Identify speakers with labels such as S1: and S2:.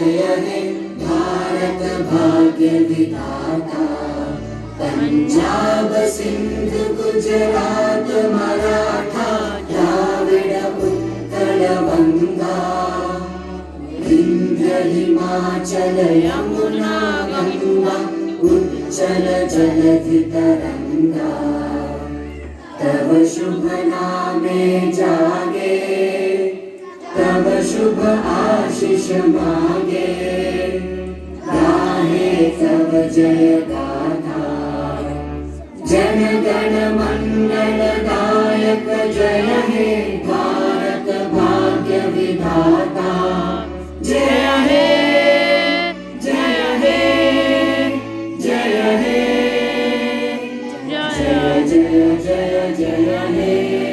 S1: जय हे भारत भाग्य विधाता। पंजाब सिंध गुजरात मराठा द्राविड उत्कल गंगा विंध्य हिमाचल यमुना गंगा उच्चल जलधि तरंगा। तव शुभ नामे जागे तव शुभ आशीष मागे गाहे तव जय गाथा। जन गण मंगल दायक जय हे भारत भाग्य विधाता। जय हे जय हे जय हे जय जय जय जय हे।